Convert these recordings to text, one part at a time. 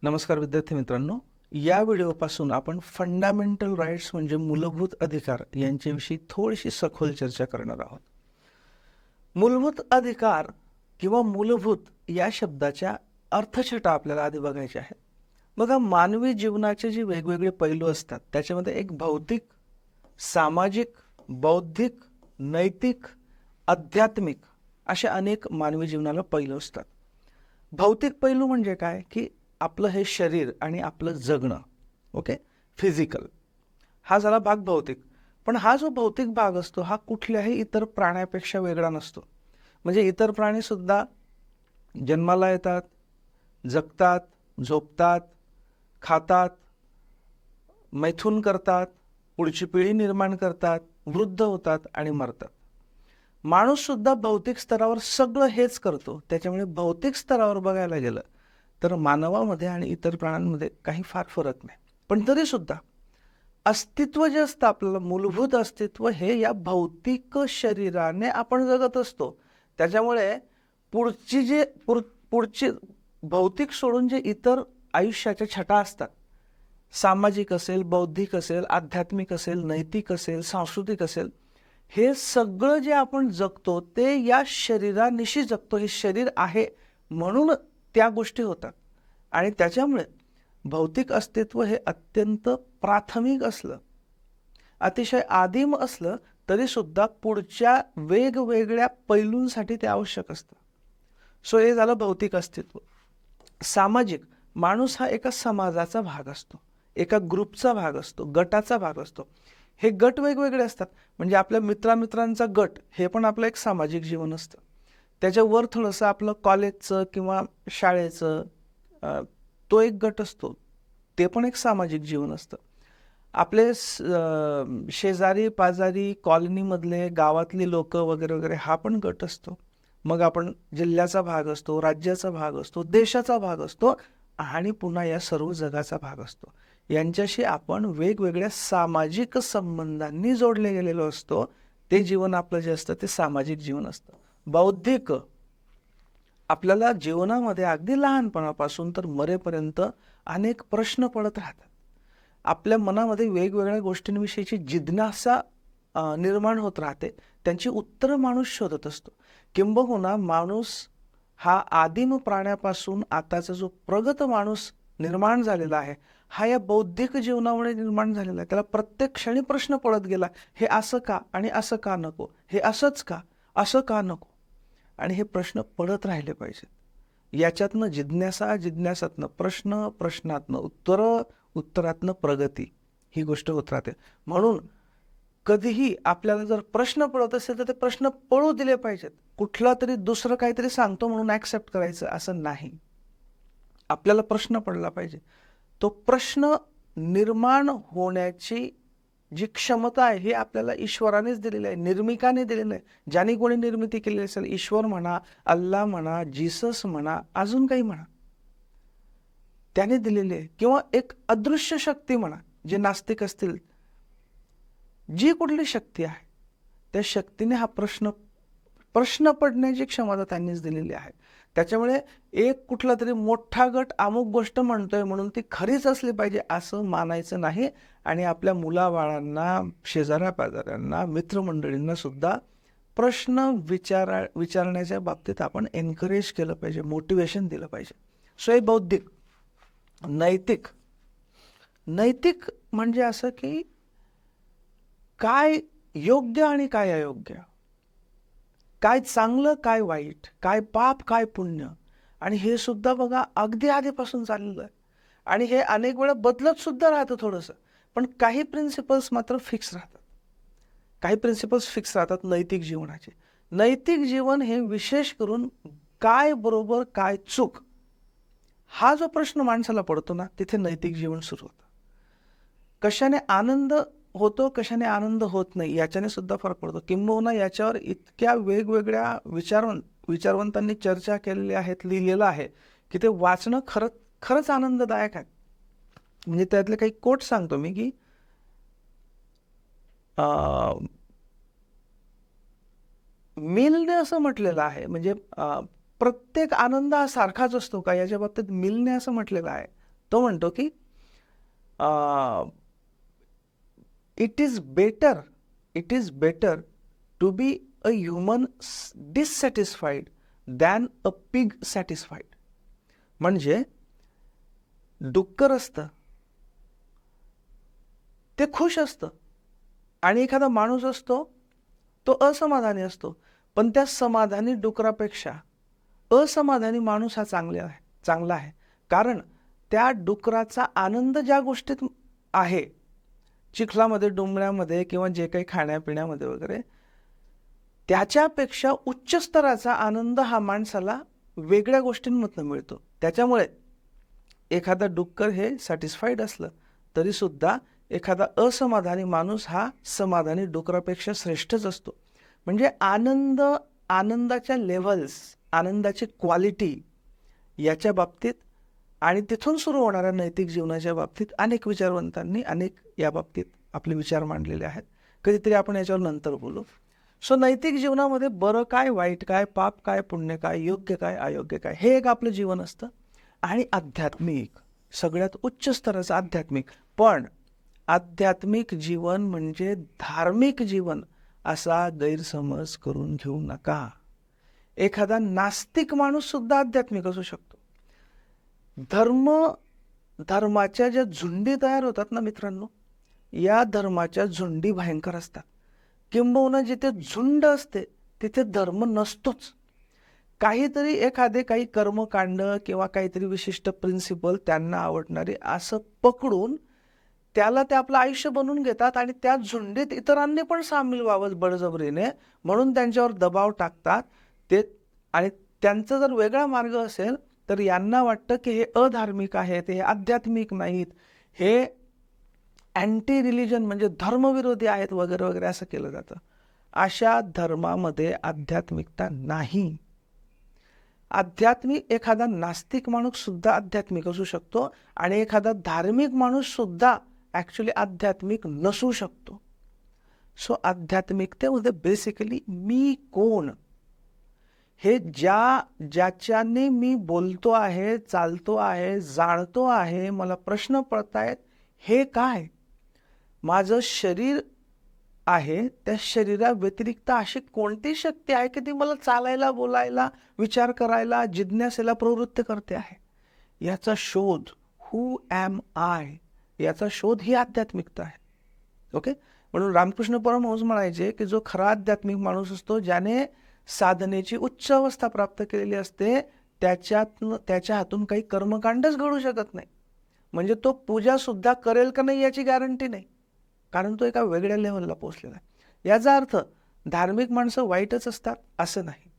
नमस्कार विद्यार्थी मित्रांनो. या व्हिडिओपासून आपण फंडामेंटल राईट्स म्हणजे मूलभूत अधिकार यांच्याविषयी थोडीशी सखोल चर्चा करणार आहोत. मूलभूत अधिकार किंवा मूलभूत या शब्दाच्या अर्थछटा आपल्याला आधी बघायचे आहेत. बघा, मानवी जीवनाचे जे वेगवेगळे पैलू असतात त्याच्यामध्ये एक भौतिक, सामाजिक, बौद्धिक, नैतिक, आध्यात्मिक असे अनेक मानवी जीवनाला पैलू असतात. भौतिक पैलू म्हणजे काय की आपलं हे शरीर आणि आपलं जगणं, ओके, फिजिकल, हा झाला भाग भौतिक. पण हा जो भौतिक भाग असतो हा कुठल्याही इतर प्राण्यापेक्षा वेगळा नसतो. म्हणजे इतर प्राणीसुद्धा जन्माला येतात, जगतात, झोपतात, खातात, मैथून करतात, पुढची पिढी निर्माण करतात, वृद्ध होतात आणि मरतात. माणूससुद्धा भौतिक स्तरावर सगळं हेच करतो. त्याच्यामुळे भौतिक स्तरावर बघायला गेलं तर मानवामध्ये आणि इतर प्राण्यांमध्ये काही फार फरक नाही. पण तरीसुद्धा अस्तित्व जे असतं आपल्याला, मूलभूत अस्तित्व, हे या भौतिक शरीराने आपण जगत असतो. त्याच्यामुळे पुढची भौतिक सोडून जे इतर आयुष्याच्या छटा असतात, सामाजिक असेल, बौद्धिक असेल, आध्यात्मिक असेल, नैतिक असेल, सांस्कृतिक असेल, हे सगळं जे आपण जगतो ते या शरीरानिशी जगतो. हे शरीर आहे म्हणून त्या गोष्टी होतात. आणि त्याच्यामुळे भौतिक अस्तित्व हे अत्यंत प्राथमिक असलं, अतिशय आदिम असलं, तरीसुद्धा पुढच्या वेगवेगळ्या पैलूंसाठी ते आवश्यक असतं. सो हे झालं भौतिक अस्तित्व. सामाजिक, माणूस हा एका समाजाचा भाग असतो, एका ग्रुपचा भाग असतो, गटाचा भाग असतो. हे गट वेगवेगळे असतात. म्हणजे आपल्या मित्रांचा गट हे पण आपलं एक सामाजिक जीवन असतं. त्याच्यावर थोडंसं आपलं कॉलेजचं किंवा शाळेचं तो एक गट असतो, ते पण एक सामाजिक जीवन असतं. आपले शेजारी पाजारी, कॉलनीमधले, गावातली लोक वगैरे वगैरे, हा पण गट असतो. मग आपण जिल्ह्याचा भाग असतो, राज्याचा भाग असतो, देशाचा भाग असतो आणि पुन्हा या सर्व जगाचा भाग असतो. यांच्याशी आपण वेगवेगळ्या सामाजिक संबंधांनी जोडले गेलेलो असतो. ते जीवन आपलं जे असतं ते सामाजिक जीवन असतं. बौद्धिक, आपल्याला जीवनामध्ये अगदी लहानपणापासून तर मरेपर्यंत अनेक प्रश्न पडत राहतात. आपल्या मनामध्ये वेगवेगळ्या गोष्टींविषयीची जिज्ञासा निर्माण होत राहते. त्यांची उत्तरं माणूस शोधत असतो. किंबहुना माणूस हा आदिम प्राण्यापासून आताचा जो प्रगत माणूस निर्माण झालेला आहे, हा या बौद्धिक जीवनामुळे निर्माण झालेला आहे. त्याला प्रत्येक क्षणी प्रश्न पडत गेला, हे असं का आणि असं का नको, हे असंच का, असं का नको. आणि हे प्रश्न पडत राहिले पाहिजेत. याच्यातनं जिज्ञासा, जिज्ञासातनं प्रश्न, प्रश्नातनं उत्तरं, उत्तरातनं प्रगती, ही गोष्ट होत राहते. म्हणून कधीही आपल्याला जर प्रश्न पडत असेल तर ते प्रश्न पडू दिले पाहिजेत. कुठला तरी दुसरं काहीतरी सांगतो म्हणून ॲक्सेप्ट करायचं असं नाही. आपल्याला प्रश्न पडला पाहिजे. तो प्रश्न निर्माण होण्याची जी क्षमता आहे ही आपल्याला ईश्वरानेच दिलेली आहे, निर्मिकाने दिलेलं आहे. ज्याने कोणी निर्मिती केलेली असेल, ईश्वर म्हणा, अल्लाह म्हणा, जीसस म्हणा, अजून काही म्हणा, त्याने दिलेली आहे. किंवा एक अदृश्य शक्ती म्हणा, जे नास्तिक असतील, जी कुठली शक्ती आहे त्या शक्तीने हा प्रश्न पडण्याची क्षमता त्यांनीच दिलेली आहे. त्याच्यामुळे एक कुठला तरी मोठा गट अमुक गोष्ट म्हणतोय म्हणून ती खरीच असली पाहिजे असं मानायचं नाही. आणि आपल्या मुलाबाळांना, शेजाऱ्या पाजाऱ्यांना, मित्रमंडळींना सुद्धा प्रश्न विचारण्याच्या बाबतीत आपण एनकरेज केलं पाहिजे, मोटिवेशन दिलं पाहिजे. सो हे बौद्धिक. नैतिक, नैतिक म्हणजे असं की काय योग्य आणि काय अयोग्य, काय चांगलं काय वाईट, काय पाप काय पुण्य. आणि हे सुद्धा बघा अगदी आधीपासून चाललेलं आहे. आणि हे अनेक वेळा बदलत सुद्धा राहतं थोडंसं. पण काही प्रिन्सिपल्स मात्र फिक्स राहतात. काही प्रिन्सिपल्स फिक्स राहतात नैतिक जीवनाचे. नैतिक जीवन हे विशेष करून काय बरोबर काय चूक, हा जो प्रश्न माणसाला पडतो ना, तिथे नैतिक जीवन सुरू होतं. कशाने आनंद होतो, कशाने आनंद होत नाही, याच्याने सुद्धा फरक पडतो. किंबहुना याच्यावर इतक्या वेगवेगळ्या विचारवंतांनी चर्चा केलेली आहेत, लिहिलेलं आहे की ते वाचणं खरंच आनंददायक आहे. म्हणजे त्यातले काही कोट सांगतो मी की मिलने असं म्हटलेलं आहे, म्हणजे प्रत्येक आनंद हा सारखाच असतो का, याच्या बाबतीत मिलने असं म्हटलेलं आहे, तो म्हणतो की it is better to be a human dissatisfied than a pig satisfied. म्हणजे डुक्कर असतं ते खुश असतं आणि एखादा माणूस असतो तो असमाधानी असतो. पण त्या समाधानी डुकरापेक्षा असमाधानी माणूस हा चांगला आहे. कारण त्या डुकराचा आनंद ज्या गोष्टीत आहे, चिखलामध्ये, डोंगरामध्ये किंवा जे काही खाण्यापिण्यामध्ये वगैरे, त्याच्यापेक्षा उच्च स्तराचा आनंद हा माणसाला वेगळ्या गोष्टींमधनं मिळतो. त्याच्यामुळे एखादा डुक्कर हे सॅटिस्फाईड असलं तरी सुद्धा एखादा असमाधानी माणूस हा समाधानी डुकरापेक्षा श्रेष्ठच असतो. म्हणजे आनंदाच्या लेव्हल्स, आनंदाची क्वालिटी याच्या बाबतीत आणि तिथून सुरू होणाऱ्या नैतिक जीवनाच्या बाबतीत अनेक विचारवंतांनी अनेक या बाबतीत आपले विचार मांडलेले आहेत. कधीतरी आपण याच्यावर नंतर बोलू. सो नैतिक जीवनामध्ये बरं काय, वाईट काय, पाप काय, पुण्य काय, योग्य काय, अयोग्य काय, हे एक आपलं जीवन असतं. आणि आध्यात्मिक, सगळ्यात उच्च स्तराचं आध्यात्मिक. पण आध्यात्मिक जीवन म्हणजे धार्मिक जीवन असा गैरसमज करून घेऊ नका. एखादा नास्तिक माणूस सुद्धा आध्यात्मिक असू शकतो. धर्माच्या ज्या झुंडी तयार होतात ना मित्रांनो, या धर्माच्या झुंडी भयंकर असतात. किंबहुना जिथे झुंड असते तिथे धर्म नसतोच. काही कर्मकांड किंवा काहीतरी विशिष्ट प्रिन्सिपल त्यांना आवडणारे असं पकडून त्याला ते आपलं आयुष्य बनवून घेतात आणि त्या झुंडीत इतरांनी पण सामील व्हावं बळजबरीने, म्हणून त्यांच्यावर दबाव टाकतात ते. आणि त्यांचा जर वेगळा मार्ग असेल तर यांना वाटतं की हे अधार्मिक आहेत, हे आध्यात्मिक नाहीत, हे अँटी रिलिजन म्हणजे धर्मविरोधी आहेत वगैरे वगैरे असं केलं जातं. अशा धर्मामध्ये आध्यात्मिकता नाही. आध्यात्मिक एखादा नास्तिक माणूस सुद्धा आध्यात्मिक असू शकतो आणि एखादा धार्मिक माणूस सुद्धा ॲक्च्युली आध्यात्मिक नसू शकतो. सो आध्यात्मिकतेमध्ये बेसिकली मी कोण, हे ज्याच्याने मी बोलतो आहे, चालतो आहे, जाणतो आहे, मला प्रश्न पडतायत, हे काय, माझं शरीर आहे, त्या शरीराव्यतिरिक्त अशी कोणती शक्ती आहे की ती मला चालायला, बोलायला, विचार करायला, जिज्ञासेला प्रवृत्त करते आहे, याचा शोध, हू ॲम आय, याचा शोध ही आध्यात्मिकता आहे. ओके. म्हणून रामकृष्ण परमहंस म्हणायचे की जो खरा आध्यात्मिक माणूस असतो, ज्याने साधनेची उच्च अवस्था प्राप्त केलेली असते, त्याच्या हातून काही कर्मकांडच घडू शकत नाही. म्हणजे तो पूजा सुद्धा करेल का नाही याची गॅरंटी नाही, कारण तो एका वेगळ्या लेव्हलला पोहोचलेला आहे. याचा अर्थ धार्मिक माणसं वाईटच असतात असं नाही.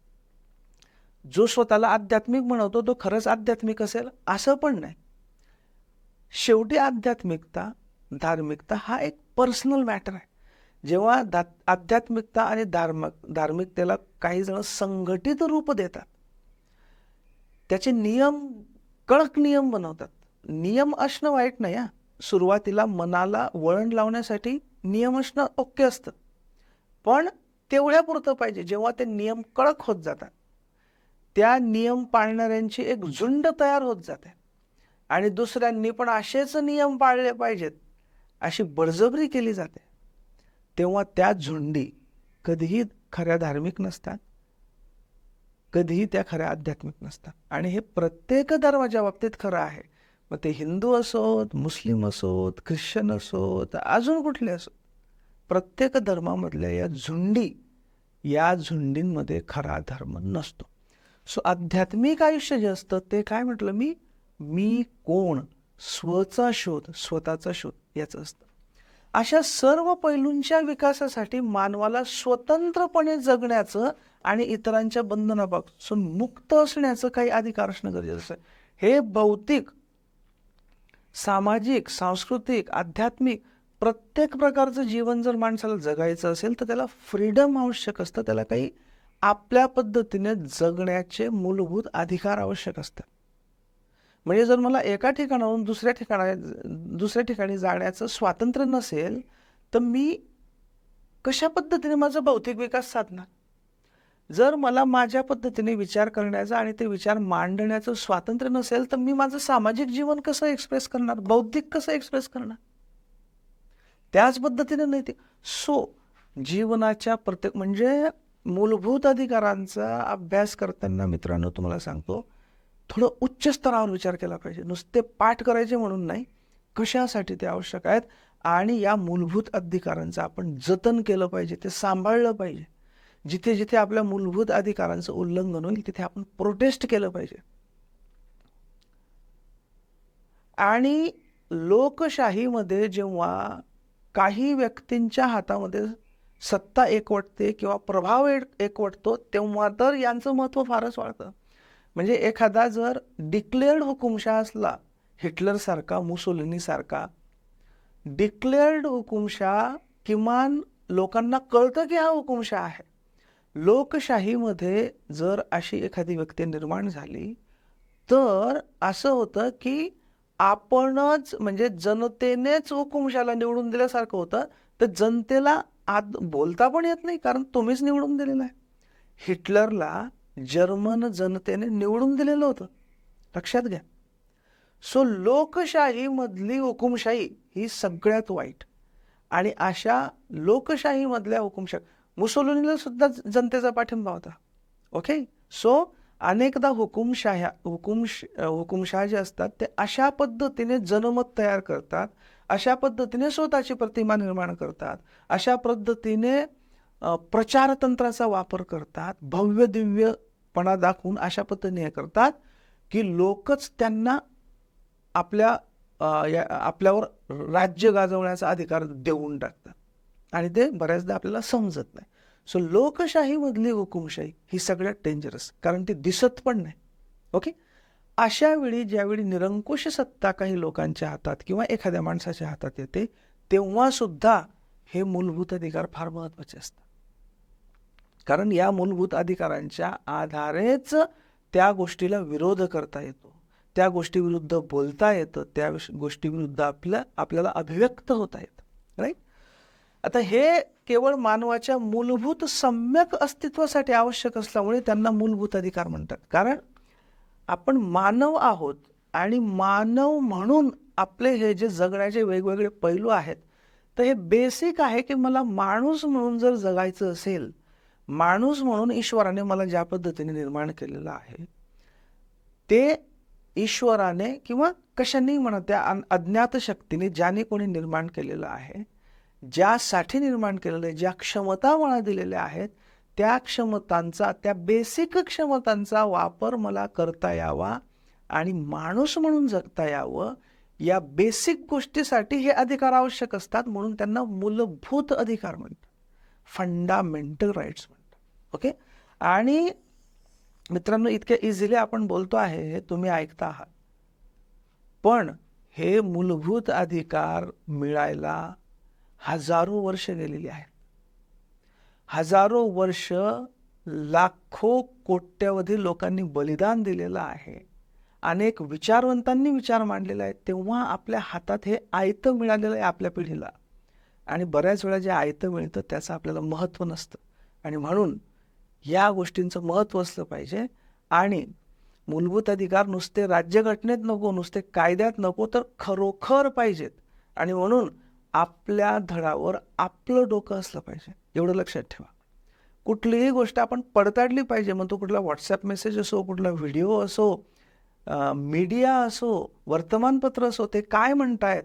जो स्वतःला आध्यात्मिक म्हणवतो तो खरंच आध्यात्मिक असेल असं पण नाही. शेवटी आध्यात्मिकता, धार्मिकता हा एक पर्सनल मॅटर आहे. जेव्हा आध्यात्मिकता आणि धार्मिकतेला काही जण संघटित रूप देतात, त्याचे कडक नियम बनवतात. नियम असणं वाईट नाही हा. सुरुवातीला मनाला वळण लावण्यासाठी नियम असणं ओके असतं, पण तेवढ्यापुरतं पाहिजे. जेव्हा ते नियम कडक होत जातात, त्या नियम पाळणाऱ्यांची एक झुंड तयार होत जाते आणि दुसऱ्यांनी पण असेच नियम पाळले पाहिजेत अशी बळजबरी केली जाते, तेव्हा त्या झुंडी कधीही खऱ्या धार्मिक नसतात, कधीही त्या खऱ्या आध्यात्मिक नसतात. आणि हे प्रत्येक धर्माच्या बाबतीत खरं आहे. मग ते हिंदू असोत, मुस्लिम असोत, ख्रिश्चन असोत, अजून कुठले असोत, प्रत्येक धर्मामधल्या या झुंडींमध्ये खरा धर्म नसतो. सो आध्यात्मिक आयुष्य जे असतं ते काय म्हटलं मी कोण, स्वचा शोध, स्वतःचा शोध याचं असतं. अशा सर्व पैलूंच्या विकासासाठी मानवाला स्वतंत्रपणे जगण्याचं आणि इतरांच्या बंधनापासून मुक्त असण्याचं काही अधिकार असणं गरजेचं आहे. हे भौतिक, सामाजिक, सांस्कृतिक, आध्यात्मिक प्रत्येक प्रकारचं जीवन जर माणसाला जगायचं असेल तर त्याला फ्रीडम आवश्यक असतं. त्याला काही आपल्या पद्धतीने जगण्याचे मूलभूत अधिकार आवश्यक असतात. म्हणजे जर मला एका ठिकाणाहून दुसऱ्या ठिकाणी जाण्याचं स्वातंत्र्य नसेल तर मी कशा पद्धतीने माझा भौतिक विकास साधणार. जर मला माझ्या पद्धतीने विचार करण्याचा आणि ते विचार मांडण्याचं स्वातंत्र्य नसेल तर मी माझं सामाजिक जीवन कसं एक्सप्रेस करणार, बौद्धिक कसं एक्सप्रेस करणार? त्याच पद्धतीने नैतिक. सो जीवनाच्या प्रत्येक म्हणजे मूलभूत अधिकारांचा अभ्यास करताना मित्रांनो तुम्हाला सांगतो, थोडं उच्च स्तरावर विचार केला पाहिजे. नुसते पाठ करायचे म्हणून नाही, कशासाठी ते आवश्यक आहेत आणि या मूलभूत अधिकारांचं आपण जतन केलं पाहिजे, ते सांभाळलं पाहिजे. जिथे जिथे आपल्या मूलभूत अधिकारांचं उल्लंघन होईल तिथे आपण प्रोटेस्ट केलं पाहिजे. आणि लोकशाहीमध्ये जेव्हा काही व्यक्तींच्या हातामध्ये सत्ता एकवटते किंवा प्रभाव एकवटतो तेव्हा तर यांचं महत्त्व फारच वाढतं. म्हणजे एखादा जर डिक्लेअर्ड हुकुमशाह असला, हिटलरसारखा, मुसोलिनीसारखा डिक्लेअर्ड हुकुमशाह, किमान लोकांना कळतं की हा हुकुमशाह आहे. लोकशाहीमध्ये जर अशी एखादी व्यक्ती निर्माण झाली तर असं होतं की आपणच म्हणजे जनतेनेच हुकुमशाला निवडून दिल्यासारखं होतं. तर जनतेला आत बोलता पण येत नाही कारण तुम्हीच निवडून दिलेलं आहे. हिटलरला जर्मन जनतेने निवडून दिलेलं होतं, लक्षात घ्या. सो लोकशाहीमधली हुकुमशाही ही सगळ्यात वाईट. आणि अशा लोकशाहीमधल्या हुकुमशाही, मुसोलिनीला सुद्धा जनतेचा पाठिंबा होता. ओके. सो अनेकदा हुकुमशाह जे असतात ते अशा पद्धतीने जनमत तयार करतात, अशा पद्धतीने स्वतःची प्रतिमा निर्माण करतात, अशा पद्धतीने प्रचारतंत्राचा वापर करतात, भव्य दिव्यपणा दाखवून अशा पद्धतीने हे करतात की लोकच त्यांना आपल्यावर राज्य गाजवण्याचा अधिकार देऊन टाकतात आणि ते बऱ्याचदा आपल्याला समजत नाही. सो लोकशाहीमधली हुकुमशाही ही सगळ्यात डेंजरस, कारण ती दिसत पण नाही. ओके. अशा वेळी ज्यावेळी निरंकुश सत्ता काही लोकांच्या हातात किंवा एखाद्या माणसाच्या हातात येते तेव्हा सुद्धा हे मूलभूत अधिकार फार महत्त्वाचे असतात. कारण या मूलभूत अधिकारांच्या आधारेच त्या गोष्टीला विरोध करता येतो, त्या गोष्टीविरुद्ध बोलता येतं, त्या गोष्टीविरुद्ध आपल्याला अभिव्यक्त होता येतं. राईट. आता हे केवळ मानवाच्या मूलभूत सम्यक अस्तित्वासाठी आवश्यक असल्यामुळे त्यांना मूलभूत अधिकार म्हणतात. कारण आपण मानव आहोत आणि मानव म्हणून आपले हे जे जगण्याचे वेगवेगळे पैलू आहेत तर हे बेसिक आहे की मला माणूस म्हणून जर जगायचं असेल, माणूस म्हणून ईश्वराने मला ज्या पद्धतीने निर्माण केलेलं आहे ते ईश्वराने किंवा कशाने म्हणा त्या अज्ञात शक्तीने ज्याने कोणी निर्माण केलेलं आहे, ज्यासाठी निर्माण केलेलं आहे, ज्या क्षमता मला दिलेल्या आहेत त्या क्षमतांचा, त्या बेसिक क्षमतांचा वापर मला करता यावा आणि माणूस म्हणून जगता यावं, या बेसिक गोष्टीसाठी हे अधिकार आवश्यक असतात. म्हणून त्यांना मूलभूत अधिकार म्हणतात, फंडामेंटल राईट्स म्हणतात. ओके. आणि मित्रांनो इतक्या इझिली आपण बोलतो आहे हे तुम्ही ऐकता आहात, पण हे मूलभूत अधिकार मिळायला हजारो वर्ष गेलेली आहेत. हजारो वर्ष लाखो कोट्यवधी लोकांनी बलिदान दिलेलं आहे, अनेक विचारवंतांनी विचार मांडलेला आहे, तेव्हा आपल्या हातात हे आयतं मिळालेलं आहे आपल्या पिढीला. आणि बऱ्याच वेळा जे आयतं मिळतं त्याचं आपल्याला महत्त्व नसतं. आणि म्हणून या गोष्टींचं महत्त्व असलं पाहिजे. आणि मूलभूत अधिकार नुसते राज्यघटनेत नको, नुसते कायद्यात नको, तर खरोखर पाहिजेत. आणि म्हणून आपल्या धडावर आपलं डोकं असलं पाहिजे, एवढं लक्षात ठेवा. कुठलीही गोष्ट आपण पडताळली पाहिजे, मग तो कुठला व्हॉट्सॲप मेसेज असो, कुठला व्हिडिओ असो, मीडिया असो, वर्तमानपत्र असो, ते काय म्हणतायत,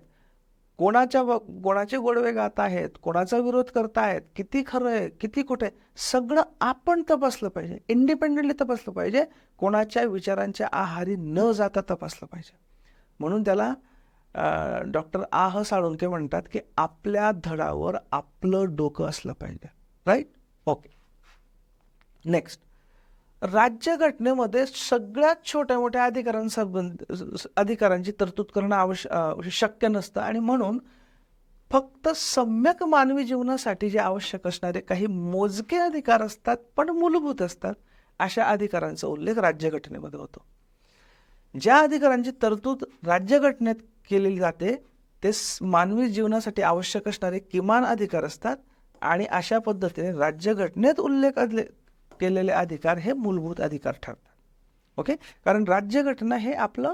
कोणाचे गोडवे गात आहेत, कोणाचा विरोध करतायत, किती खरं आहे किती खोटं आहे, सगळं आपण तपासलं पाहिजे, इंडिपेंडेंटली तपासलं पाहिजे, कोणाच्या विचारांच्या आहारी न जाता तपासलं पाहिजे. म्हणून त्याला डॉक्टर आह साळुंखे म्हणतात की आपल्या धडावर आपलं डोकं असलं पाहिजे. राईट. ओके. नेक्स्ट, राज्यघटनेमध्ये सगळ्यात छोट्या मोठ्या अधिकारांची तरतूद करणं शक्य नसतं. आणि म्हणून फक्त सम्यक मानवी जीवनासाठी जे आवश्यक असणारे काही मोजके अधिकार असतात पण मूलभूत असतात, अशा अधिकारांचा उल्लेख राज्यघटनेमध्ये होतो. ज्या अधिकारांची तरतूद राज्यघटनेत केलेली जाते ते मानवी जीवनासाठी आवश्यक असणारे किमान अधिकार असतात. आणि अशा पद्धतीने राज्यघटनेत केलेले अधिकार हे मूलभूत अधिकार ठरतात. ओके, कारण राज्यघटना हे आपलं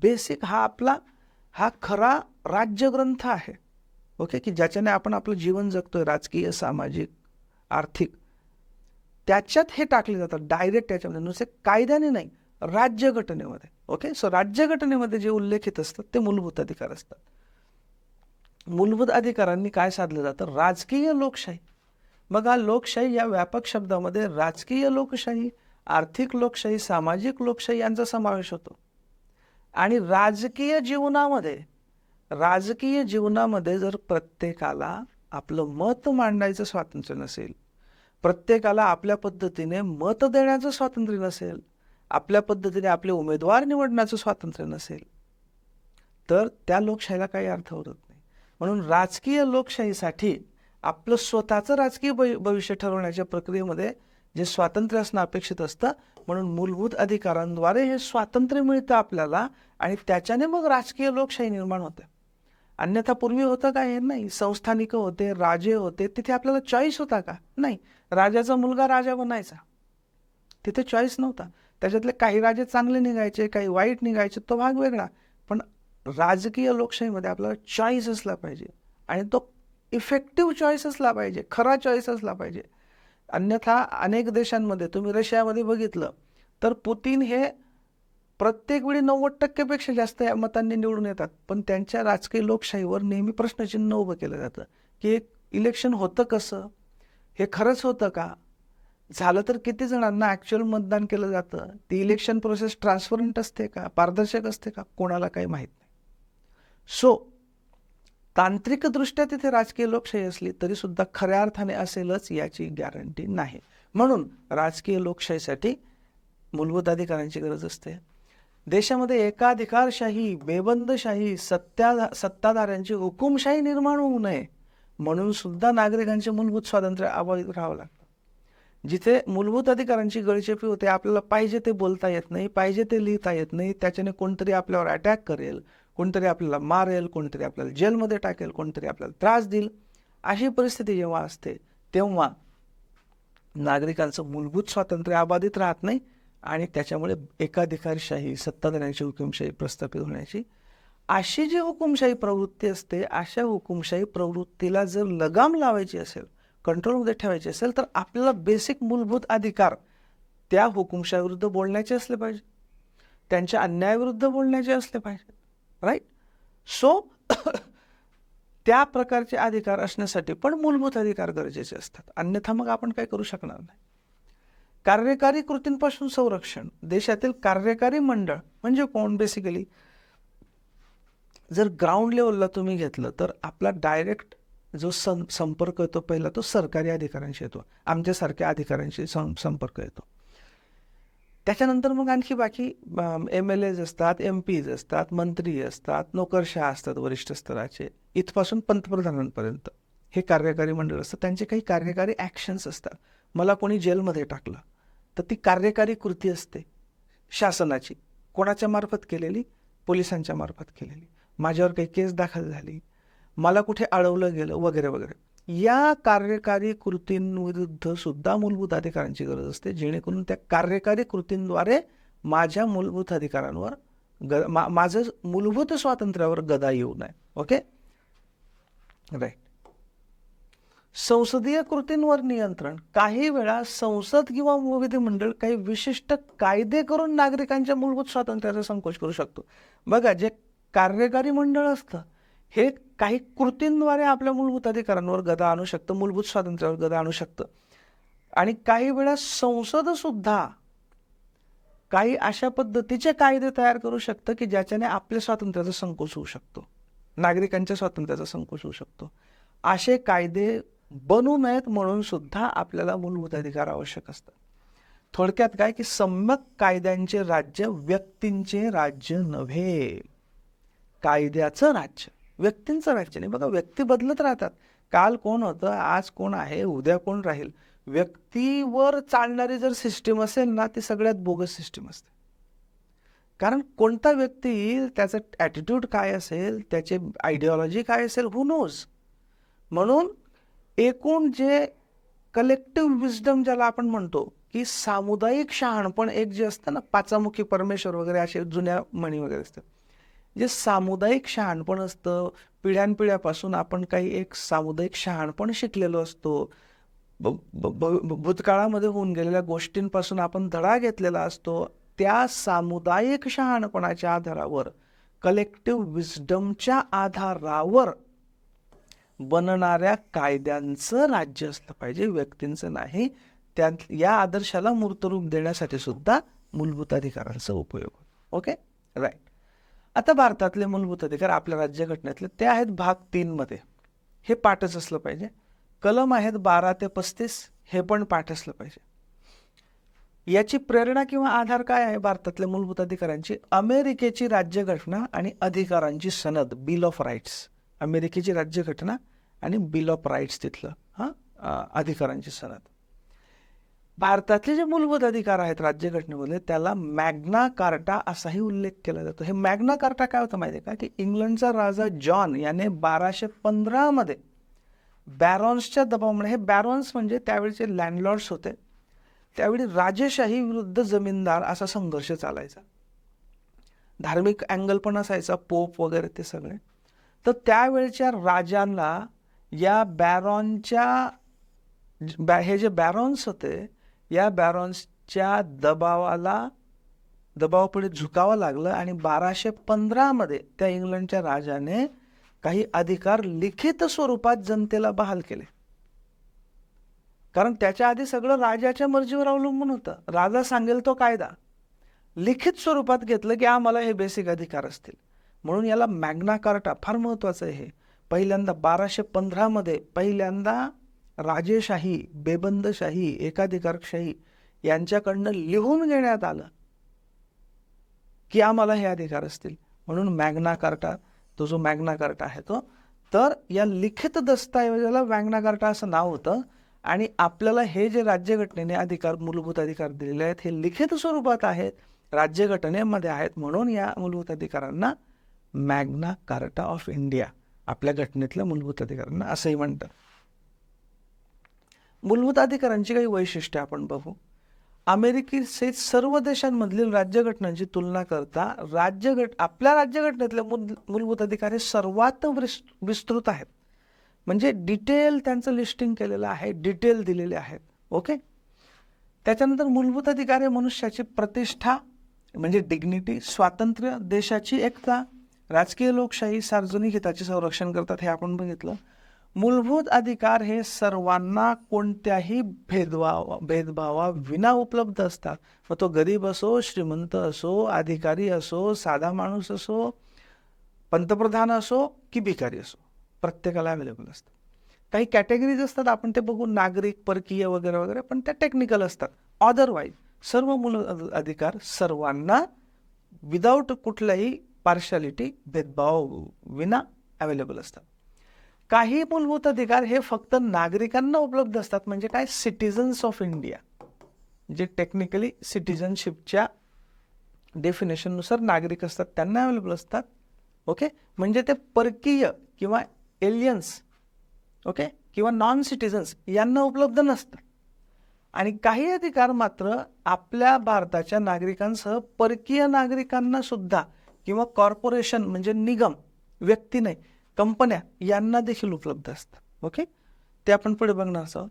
बेसिक, हा खरा राज्यग्रंथ आहे. ओके, की ज्याच्याने आपण आपलं जीवन जगतोय, राजकीय, सामाजिक, आर्थिक, त्याच्यात हे टाकले जातात डायरेक्ट, त्याच्यामध्ये नुसते कायद्याने नाही, राज्यघटनेमध्ये. ओके, सो राज्यघटनेमध्ये जे उल्लेखित असतात ते मूलभूत अधिकार असतात. मूलभूत अधिकारांनी काय साधलं जातं? राजकीय लोकशाही. बघा, लोकशाही या व्यापक शब्दामध्ये राजकीय लोकशाही, आर्थिक लोकशाही, सामाजिक लोकशाही यांचा समावेश होतो. आणि राजकीय जीवनामध्ये जर प्रत्येकाला आपलं मत मांडायचं स्वातंत्र्य नसेल, प्रत्येकाला आपल्या पद्धतीने मत देण्याचं स्वातंत्र्य नसेल, आपल्या पद्धतीने आपले उमेदवार निवडण्याचं स्वातंत्र्य नसेल, तर त्या लोकशाहीला काही अर्थ उरत नाही. म्हणून राजकीय लोकशाहीसाठी आपलं स्वतःचं राजकीय भविष्य ठरवण्याच्या प्रक्रियेमध्ये जे स्वातंत्र्य असणं अपेक्षित असतं. म्हणून मूलभूत अधिकारांद्वारे हे स्वातंत्र्य मिळतं आपल्याला, आणि त्याच्याने मग राजकीय लोकशाही निर्माण होते. अन्यथा पूर्वी होतं का? हे नाही. संस्थानिक होते, राजे होते, तिथे आपल्याला चॉईस होता का? नाही. राजाचा मुलगा राजा बनायचा, तिथे चॉईस नव्हता. त्याच्यातले काही राजे चांगले निघायचे, काही वाईट निघायचे, तो भाग वेगळा. पण राजकीय लोकशाहीमध्ये आपल्याला चॉईस असला पाहिजे, आणि तो इफेक्टिव्ह चॉईस असला पाहिजे, खरा चॉईस असला पाहिजे. अन्यथा अनेक देशांमध्ये, तुम्ही रशियामध्ये बघितलं तर पुतीन हे प्रत्येक वेळी 90% जास्त या मतांनी निवडून येतात, पण त्यांच्या राजकीय लोकशाहीवर नेहमी प्रश्नचिन्ह उभं केलं जातं की इलेक्शन होतं कसं, हे खरंच होतं का, झालं तर किती जणांना ॲक्च्युअल मतदान केलं जातं, ती इलेक्शन प्रोसेस ट्रान्सपरंट असते का, पारदर्शक असते का, कोणाला काही माहीत नाही. सो तांत्रिकदृष्ट्या तिथे राजकीय लोकशाही असली तरी सुद्धा खऱ्या अर्थाने असेलच याची गॅरंटी नाही. म्हणून राजकीय लोकशाहीसाठी मूलभूत अधिकारांची गरज असते. देशामध्ये एकाधिकारशाही, बेबंदशाही, सत्ताधाऱ्यांची हुकुमशाही निर्माण होऊ नये म्हणून सुद्धा नागरिकांचे मूलभूत स्वातंत्र्य अबाधित राहावं लागतं. जिथे मूलभूत अधिकारांची गळचेपी होते, आपल्याला पाहिजे ते बोलता येत नाही, पाहिजे ते लिहिता येत नाही, त्याच्याने कोणतरी आपल्यावर अटॅक करेल, कोणतरी आपल्याला मारेल, कोणतरी आपल्याला जेलमध्ये टाकेल, कोणतरी आपल्याला त्रास देईल, अशी परिस्थिती जेव्हा असते तेव्हा नागरिकांचं मूलभूत स्वातंत्र्य अबाधित राहत नाही, आणि त्याच्यामुळे एकाधिकारशाही, सत्ताधाऱ्यांची हुकुमशाही प्रस्थापित होण्याची अशी जी हुकुमशाही प्रवृत्ती असते, अशा हुकुमशाही प्रवृत्तीला जर लगाम लावायची असेल, कंट्रोलमध्ये ठेवायची असेल, तर आपल्याला बेसिक मूलभूत अधिकार त्या हुकुमशाहीविरुद्ध बोलण्याचे असले पाहिजे, त्यांच्या अन्यायाविरुद्ध बोलण्याचे असले पाहिजे. राईट. सो त्या प्रकारचे अधिकार असण्यासाठी पण मूलभूत अधिकार गरजेचे असतात, अन्यथा मग आपण काय करू शकणार नाही. कार्यकारी कृतींपासून संरक्षण. देशातील कार्यकारी मंडळ म्हणजे कोण? बेसिकली जर ग्राउंड लेवलला तुम्ही घेतलं तर आपला डायरेक्ट जो संपर्क येतो पहिला तो सरकारी अधिकाऱ्यांशी येतो, आमच्यासारख्या अधिकाऱ्यांशी संपर्क येतो. त्याच्यानंतर मग आणखी बाकी MLAs असतात, MPs असतात, मंत्री असतात, नोकरशहा असतात वरिष्ठ स्तराचे, इथपासून पंतप्रधानांपर्यंत हे कार्यकारी मंडळ असतं. त्यांचे काही कार्यकारी ॲक्शन्स असतात. मला कोणी जेलमध्ये टाकलं तर ती कार्यकारी कृती असते शासनाची, कोणाच्या मार्फत केलेली? पोलिसांच्या मार्फत केलेली. माझ्यावर काही केस दाखल झाली, मला कुठे अडवलं गेलं, वगैरे वगैरे. या कार्यकारी कृतींविरुद्ध सुद्धा मूलभूत अधिकारांची गरज असते, जेणेकरून त्या कार्यकारी कृतींद्वारे माझ्या मूलभूत अधिकारांवर माझं मूलभूत स्वातंत्र्यावर गदा येऊ नये. Okay, right. संसदीय कृतींवर नियंत्रण. काही वेळा संसद किंवा विधिमंडळ काही विशिष्ट कायदे करून नागरिकांच्या मूलभूत स्वातंत्र्याचा संकोच करू शकतो. बघा, जे कार्यकारी मंडळ असतं हे काही कृतींद्वारे आपल्या मूलभूत अधिकारांवर गदा आणू शकतं, मूलभूत स्वातंत्र्यावर गदा आणू शकतं. आणि काही वेळा संसद सुद्धा काही अशा पद्धतीचे कायदे तयार करू शकतं की ज्याच्याने आपल्या स्वातंत्र्याचा संकोच होऊ शकतो, नागरिकांच्या स्वातंत्र्याचा संकोच होऊ शकतो. असे कायदे बनू नयेत म्हणून सुद्धा आपल्याला मूलभूत अधिकार आवश्यक असतात. थोडक्यात काय की सम्यक कायद्यांचे राज्य व्यक्तींचे राज्य नव्हे, कायद्याचं राज्य, व्यक्तींचं राज्य नाही. बघा, व्यक्ती बदलत राहतात. काल कोण होतं, आज कोण आहे, उद्या कोण राहील. व्यक्तीवर चालणारी जर सिस्टीम असेल ना, ती सगळ्यात बोगस सिस्टीम असते. कारण कोणता व्यक्ती, त्याचं ॲटिट्यूड काय असेल, त्याचे आयडिओलॉजी काय असेल, हू नोज. म्हणून एकूण जे कलेक्टिव्ह विजडम ज्याला आपण म्हणतो, की सामुदायिक शहाणपण एक जे असतं ना, पाचामुखी परमेश्वर वगैरे असे जुन्या म्हणी वगैरे असतात, जे सामुदायिक शहाणपण असतं, पिढ्यानपिढ्यापासून आपण काही एक सामुदायिक शहाणपण शिकलेलो असतो, भूतकाळामध्ये होऊन गेलेल्या गोष्टींपासून आपण धडा घेतलेला असतो, त्या सामुदायिक शहाणपणाच्या आधारावर, कलेक्टिव्ह विजडमच्या आधारावर बनणाऱ्या कायद्यांचं राज्य असलं पाहिजे, व्यक्तींचं नाही. या आदर्शाला मूर्तरूप देण्यासाठी सुद्धा मूलभूत अधिकारांचा उपयोग होतो. Okay, right. आता भारतातले मूलभूत अधिकार आपल्या राज्यघटनेतले ते आहेत भाग 3 मध्ये. हे पाठच असलं पाहिजे. कलम आहेत 12 ते 35, हे पण पाठ असलं पाहिजे. याची प्रेरणा किंवा आधार काय आहे भारतातल्या मूलभूत अधिकारांची? अमेरिकेची राज्यघटना आणि अधिकारांची सनद, बिल ऑफ राईट्स. अमेरिकेची राज्यघटना आणि बिल ऑफ राईट्स तिथलं अधिकारांची सनद. भारतातले जे मूलभूत अधिकार आहेत राज्यघटनेमध्ये त्याला मॅग्ना कार्टा असाही उल्लेख केला जातो. हे मॅग्ना कार्टा काय होतं माहिती आहे का, की इंग्लंडचा राजा जॉन याने 1215 मध्ये बॅरॉन्सच्या दबावामुळे, हे बॅरॉन्स म्हणजे त्यावेळीचे लँडलॉर्ड्स होते, त्यावेळी राजेशाही विरुद्ध जमीनदार असा संघर्ष चालायचा, धार्मिक अँगल पण असायचा, पोप वगैरे ते सगळे. तर त्यावेळच्या राजांना या बॅरॉनच्या, हे जे बॅरॉन्स होते, या बॅरॉन्सच्या दबावापुढे झुकावं लागलं आणि 1215 मध्ये त्या इंग्लंडच्या राजाने काही अधिकार लिखित स्वरूपात जनतेला बहाल केले. कारण त्याच्या आधी सगळं राजाच्या मर्जीवर अवलंबून होतं. राजा सांगेल तो कायदा लिखित स्वरूपात घेतलं की आम्हाला हे बेसिक अधिकार असतील. म्हणून याला मॅग्ना कार्टा फार महत्वाचं आहे. हे पहिल्यांदा 1215 मध्ये पहिल्यांदा राजेशाही, बेबंदशाही, एकाधिकारशाही यांच्याकडनं लिहून घेण्यात आलं की आम्हाला हे अधिकार असतील. म्हणून मॅग्ना कार्टा, तो जो मॅग्ना कार्टा आहे तो, तर या लिखित दस्तऐवजाला मॅग्ना कार्टा असं नाव होतं. आणि आपल्याला हे जे राज्यघटनेने अधिकार, मूलभूत अधिकार दिलेले आहेत, हे लिखित स्वरूपात आहेत, राज्यघटनेमध्ये आहेत. म्हणून या मूलभूत अधिकारांना मॅग्ना कार्टा ऑफ इंडिया, आपल्या घटनेतल्या मूलभूत अधिकारांना असंही म्हणतात. मूलभूत अधिकारांची काही वैशिष्ट्ये आपण बघू. अमेरिकेसहित सर्व देशांमधील राज्यघटनांची तुलना करता आपल्या राज्यघटनेतले मूलभूत अधिकार हे सर्वात विस्तृत आहेत. म्हणजे डिटेल त्यांचं लिस्टिंग केलेलं आहे, डिटेल दिलेले आहेत. ओके. त्याच्यानंतर मूलभूत अधिकार हे मनुष्याची प्रतिष्ठा म्हणजे डिग्निटी, स्वातंत्र्य, देशाची एकता, राजकीय लोकशाही, सार्वजनिक हिताचे संरक्षण करतात, हे आपण बघितलं. मूलभूत अधिकार हे सर्वांना कोणत्याही भेदभावाविना उपलब्ध असतात. मग तो गरीब असो, श्रीमंत असो, अधिकारी असो, साधा माणूस असो, पंतप्रधान असो की भिकारी असो, प्रत्येकाला अवेलेबल असतात. काही कॅटेगरीज असतात, आपण ते बघू, नागरिक, परकीय वगैरे वगैरे, पण त्या टेक्निकल असतात. अदरवाईज सर्व मूल अधिकार सर्वांना विदाऊट कुठल्याही पार्शालिटी, भेदभाव विना अवेलेबल असतात. काही मूलभूत अधिकार हे फक्त नागरिकांना उपलब्ध असतात. म्हणजे काय, सिटिझन्स ऑफ इंडिया, जे टेक्निकली सिटिझनशिपच्या डेफिनेशननुसार नागरिक असतात त्यांना अवेलेबल असतात. ओके. म्हणजे ते परकीय किंवा एलियन्स, ओके, किंवा नॉन सिटिझन्स यांना उपलब्ध नसतात. आणि काही अधिकार मात्र आपल्या भारताच्या नागरिकांसह परकीय नागरिकांना सुद्धा, किंवा कॉर्पोरेशन म्हणजे निगम, व्यक्ती नाही, कंपन्या यांना देखील उपलब्ध असतात. ओके. ते आपण पुढे बघणार आहोत.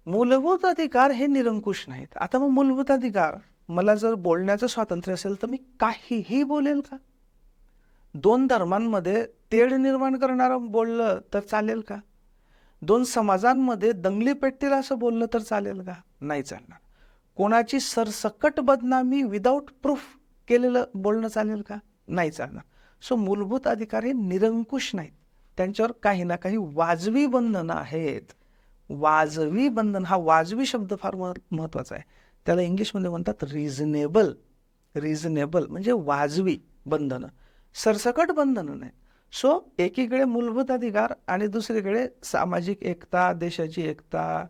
मूलभूत अधिकार हे निरंकुश नाहीत. आता मग मूलभूत अधिकार, मला जर बोलण्याचं स्वातंत्र्य असेल तर मी काहीही बोलेल का? दोन धर्मांमध्ये तेढ निर्माण करणारं बोललं तर चालेल का? दोन समाजांमध्ये दंगली पेटतील असं बोललं तर चालेल का? नाही चालणार. कोणाची सरसकट बदनामी विदाऊट प्रूफ केलेलं बोलणं चालेल का? नाही चालणार. सो मूलभूत अधिकार हे निरंकुश नाहीत, त्यांच्यावर काही ना काही वाजवी बंधनं आहेत. वाजवी बंधन, हा वाजवी शब्द फार महत्वाचा आहे. त्याला इंग्लिशमध्ये म्हणतात रिझनेबल. रिझनेबल म्हणजे वाजवी बंधनं, सरसकट बंधनं नाही. सो एकीकडे मूलभूत अधिकार आणि दुसरीकडे सामाजिक एकता, देशाची एकता,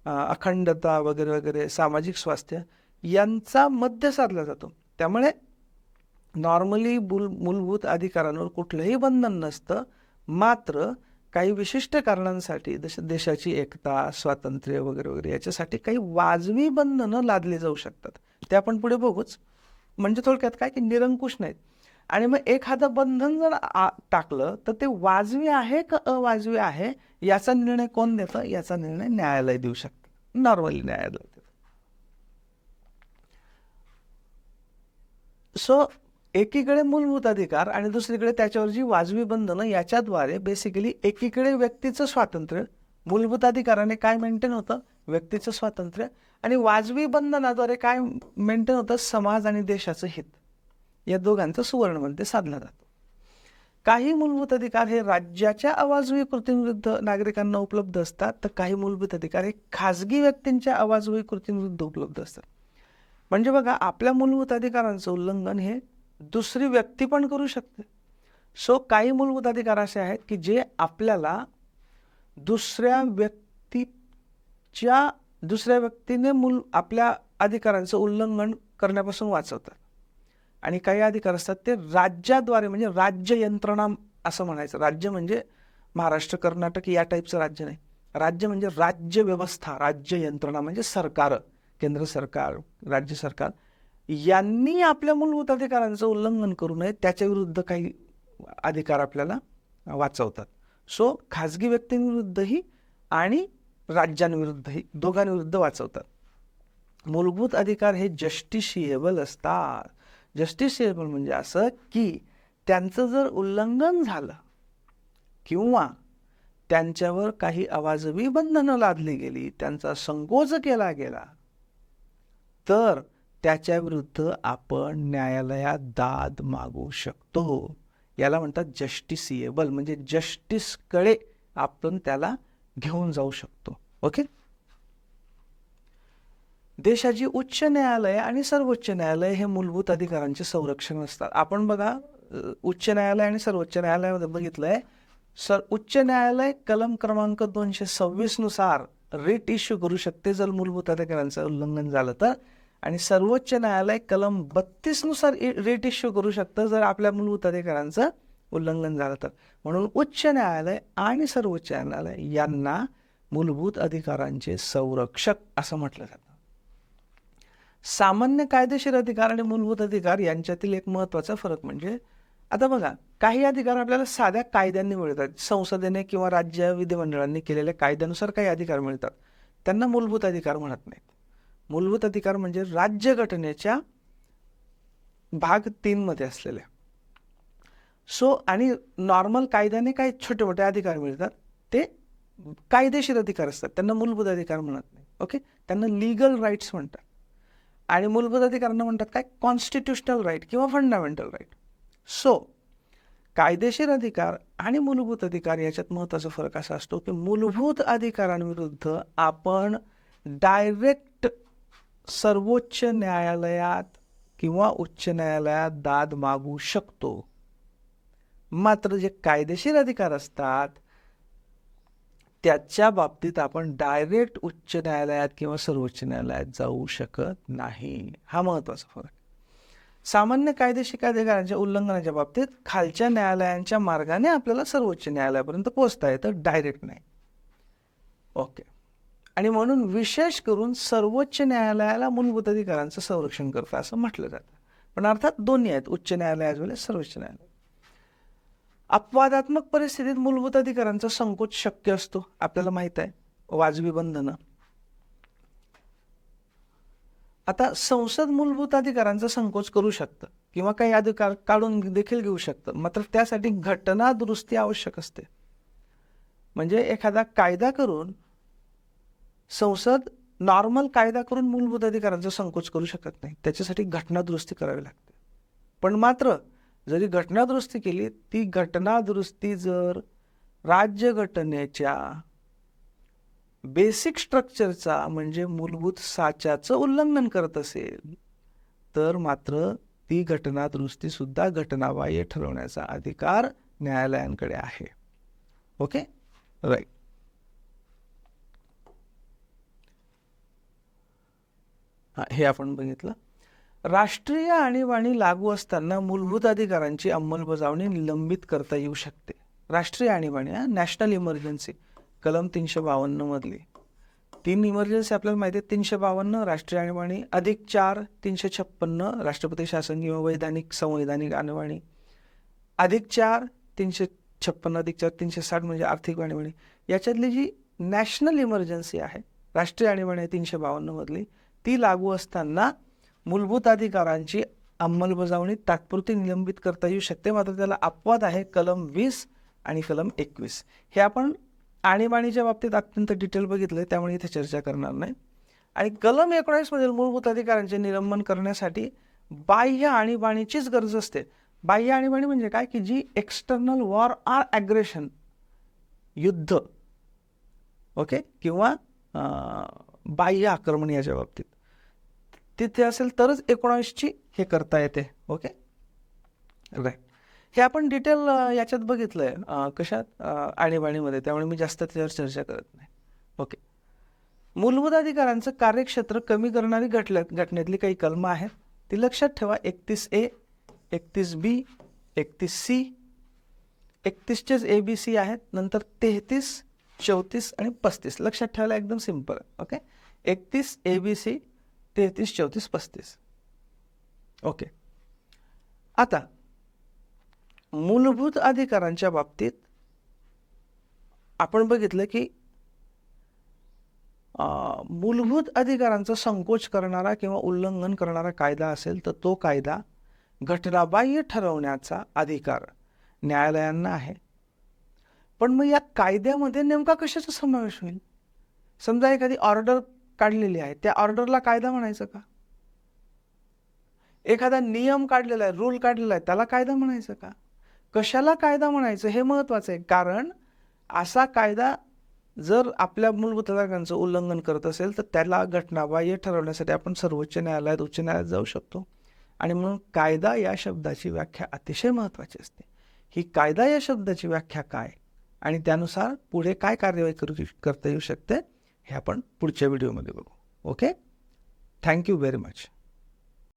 अखंडता वगैरे वगैरे, सामाजिक स्वास्थ्य यांचा मध्य साधला जातो. त्यामुळे नॉर्मली मूलभूत अधिकारांवर कुठलंही बंधन नसतं. मात्र काही विशिष्ट कारणांसाठी देशाची एकता, स्वातंत्र्य वगैरे वगैरे याच्यासाठी काही वाजवी बंधनं लादली जाऊ शकतात. ते आपण पुढे बघूच. म्हणजे थोडक्यात काय की निरंकुश नाहीत. आणि मग एखादं बंधन जर टाकलं तर ते वाजवी आहे का अवाजवी आहे याचा निर्णय कोण देतं? याचा निर्णय न्यायालय देऊ शकतं. नॉर्मली न्यायालय देतं. सो एकीकडे मूलभूत अधिकार आणि दुसरीकडे त्याच्यावर जी वाजवी बंधनं, याच्याद्वारे बेसिकली एकीकडे व्यक्तीचं स्वातंत्र्य, मूलभूत अधिकाराने काय मेंटेन होतं? व्यक्तीचं स्वातंत्र्य. आणि वाजवी बंधनाद्वारे काय मेंटेन होतं? समाज आणि देशाचं हित. या दोघांचा सुवर्णमध्य साधला जातो. काही मूलभूत अधिकार हे राज्याच्या अवाजवी कृतींविरुद्ध नागरिकांना उपलब्ध असतात, तर काही मूलभूत अधिकार हे खाजगी व्यक्तींच्या अवाजवी कृतींविरुद्ध उपलब्ध असतात. म्हणजे बघा, आपल्या मूलभूत अधिकारांचं उल्लंघन हे दुसरी व्यक्ती पण करू शकते. सो काही मूलभूत अधिकार असे आहेत की जे आपल्याला दुसऱ्या व्यक्तीने आपल्या अधिकारांचं उल्लंघन करण्यापासून वाचवतात. आणि काही अधिकार असतात ते राज्याद्वारे, म्हणजे राज्य यंत्रणा असं म्हणायचं. राज्य म्हणजे महाराष्ट्र, कर्नाटक या टाईपचं राज्य नाही. राज्य म्हणजे राज्य व्यवस्था, राज्य यंत्रणा म्हणजे सरकार, केंद्र सरकार, राज्य सरकार यांनी आपल्या मूलभूत अधिकारांचं उल्लंघन करू नये त्याच्या विरुद्ध काही अधिकार आपल्याला वाचवतात. सो खाजगी व्यक्तींविरुद्धही आणि राज्यांविरुद्धही, दोघांविरुद्ध वाचवतात. मूलभूत अधिकार हे जस्टिशिएबल असतात. जस्टिशिएबल म्हणजे असं की त्यांचं जर उल्लंघन झालं किंवा त्यांच्यावर काही अवाजवी बंधनं लादली गेली, त्यांचा संकोच केला गेला, तर त्याच्या विरुद्ध आपण न्यायालयात दाद मागू शकतो. याला म्हणतात जस्टिसिएबल, म्हणजे जस्टिसकडे आपण त्याला घेऊन जाऊ शकतो. ओके. देशाची उच्च न्यायालय आणि सर्वोच्च न्यायालय हे मूलभूत अधिकारांचे संरक्षण असतात. आपण बघा, उच्च न्यायालय आणि सर्वोच्च न्यायालयामध्ये बघितलंय, उच्च न्यायालय कलम क्रमांक 226 नुसार रिट इश्यू करू शकते जर मूलभूत अधिकारांचं उल्लंघन झालं तर, आणि सर्वोच्च न्यायालय कलम 32 नुसार रिट इश्यू करू शकतं जर आपल्या मूलभूत अधिकारांचं उल्लंघन झालं तर. म्हणून उच्च न्यायालय आणि सर्वोच्च न्यायालय यांना मूलभूत अधिकारांचे संरक्षक असं म्हटलं जातं. सामान्य कायदेशीर अधिकार आणि मूलभूत अधिकार यांच्यातील एक महत्त्वाचा फरक म्हणजे, आता बघा, काही अधिकार आपल्याला साध्या कायद्यांनी मिळतात. संसदेने किंवा राज्य विधिमंडळांनी केलेल्या कायद्यानुसार काही अधिकार मिळतात, त्यांना मूलभूत अधिकार म्हणत नाहीत. मूलभूत अधिकार म्हणजे राज्यघटनेच्या भाग 3 मध्ये असलेले. सो आणि नॉर्मल कायद्याने काही छोटे मोठे अधिकार मिळतात, ते कायदेशीर अधिकार असतात, त्यांना मूलभूत अधिकार म्हणत नाही. ओके, त्यांना लीगल राईट्स म्हणतात. आणि मूलभूत अधिकारांना म्हणतात काय? कॉन्स्टिट्युशनल राईट किंवा फंडामेंटल राईट. सो कायदेशीर अधिकार आणि मूलभूत अधिकार याच्यात महत्त्वाचा फरक असा असतो की मूलभूत अधिकारांविरुद्ध आपण डायरेक्ट सर्वोच्च न्यायालयात किंवा उच्च न्यायालयात दाद मागू शकतो. मात्र जे कायदेशीर अधिकार असतात त्याच्या बाबतीत आपण डायरेक्ट उच्च न्यायालयात किंवा सर्वोच्च न्यायालयात जाऊ शकत नाही. हा महत्त्वाचा फरक. सामान्य कायदेशीर अधिकारांच्या उल्लंघनाच्या बाबतीत खालच्या न्यायालयांच्या मार्गाने आपल्याला सर्वोच्च न्यायालयापर्यंत पोहोचता येतं, डायरेक्ट नाही. ओके. आणि म्हणून विशेष करून सर्वोच्च न्यायालयाला मूलभूत अधिकारांचं संरक्षण करतं असं म्हटलं जातं. पण अर्थात दोन्ही आहेत, उच्च न्यायालय as well as सर्वोच्च न्यायालय. अपवादात्मक परिस्थितीत मूलभूत अधिकारांचा संकोच शक्य असतो, आपल्याला माहित आहे, वाजवी बंधनं. आता संसद मूलभूत अधिकारांचा संकोच करू शकतं किंवा काही अधिकार काढून देखील घेऊ शकतं, मात्र त्यासाठी घटना दुरुस्ती आवश्यक असते. म्हणजे एखादा कायदा करून संसद नॉर्मल कायदा करून मूलभूत अधिकारांचा संकोच करू शकत नाही, त्याच्यासाठी घटना दुरुस्ती करावी लागते. पण मात्र जरी घटना दुरुस्ती केली, ती घटना दुरुस्ती जर राज्यघटनेच्या बेसिक स्ट्रक्चरचा म्हणजे मूलभूत साच्याचं उल्लंघन करत असेल तर मात्र ती घटना दुरुस्ती सुद्धा घटनाबाह्य ठरवण्याचा अधिकार न्यायालयांकडे आहे. Okay, right. हे आपण बघितलं. राष्ट्रीय आणीबाणी लागू असताना मूलभूत अधिकारांची अंमलबजावणी निलंबित करता येऊ शकते. राष्ट्रीय आणीबाणी, नॅशनल इमर्जन्सी, कलम 352 मधली 3 इमर्जन्सी आपल्याला माहिती आहे. 352 राष्ट्रीय आणीबाणी अधिक 4 356 राष्ट्रपती शासन किंवा वैधानिक संवैधानिक आणीबाणी अधिक 4 356 अधिक 4 360 म्हणजे आर्थिक आणीबाणी. याच्यातली जी नॅशनल इमर्जन्सी आहे, राष्ट्रीय आणीबाणी 352 मधली, ती लागू असताना मूलभूत अधिकारांची अंमलबजावणी तात्पुरती निलंबित करता येऊ शकते. मात्र त्याला अपवाद आहे कलम 20 आणि कलम 21. हे आपण आणीबाणीच्या बाबतीत अत्यंत डिटेल बघितलं, त्यामुळे इथे चर्चा करणार नाही. आणि कलम 19 मधील मूलभूत अधिकारांचे निलंबन करण्यासाठी बाह्य आणीबाणीचीच गरज असते. बाह्य आणीबाणी म्हणजे काय की जी एक्सटर्नल वॉर ऑर ॲग्रेशन, युद्ध, ओके, किंवा बाह्य आक्रमण याच्या बाबतीत तिथे असेल तरच 19ची हे करता येते. Okay, right. हे आपण डिटेल याच्यात बघितलंय, कशात, आणीबाणीमध्ये, त्यामुळे मी जास्त त्याच्यावर चर्चा करत नाही. ओके, मूलभूत अधिकारांचं कार्यक्षेत्र कमी करणारी घटनेतली काही कलमं आहेत, ती लक्षात ठेवा. 31A, 31B, 31C, 31चेच ABC आहेत, नंतर 33, 34 आणि 35. लक्षात ठेवायला एकदम सिंपल. Okay, 31 ABC, 33, 34, 35. ओके, आता मूलभूत अधिकारांच्या बाबतीत आपण बघितलं की मूलभूत अधिकारांचा संकोच करणारा किंवा उल्लंघन करणारा कायदा असेल तर तो कायदा घटनाबाह्य ठरवण्याचा अधिकार न्यायालयांना आहे. पण मग या कायद्यामध्ये नेमका कशाचा समावेश होईल? समजा एखादी ऑर्डर काढलेली आहे, त्या ऑर्डरला कायदा म्हणायचं का? एखादा नियम काढलेला आहे, रूल काढलेला आहे, त्याला कायदा म्हणायचं का? कशाला कायदा म्हणायचं हे महत्त्वाचं आहे. कारण असा कायदा जर आपल्या मूलभूत अधिकारांचं उल्लंघन करत असेल तर त्याला घटनाबाह्य ठरवण्यासाठी आपण सर्वोच्च न्यायालयात, उच्च न्यायालयात जाऊ शकतो. आणि म्हणून कायदा या शब्दाची व्याख्या अतिशय महत्त्वाची असते. ही कायदा या शब्दाची व्याख्या काय आणि त्यानुसार पुढे काय कार्यवाही करता येऊ शकते हे आपण पुढच्या व्हिडिओमध्ये बघू. Okay, thank you very much.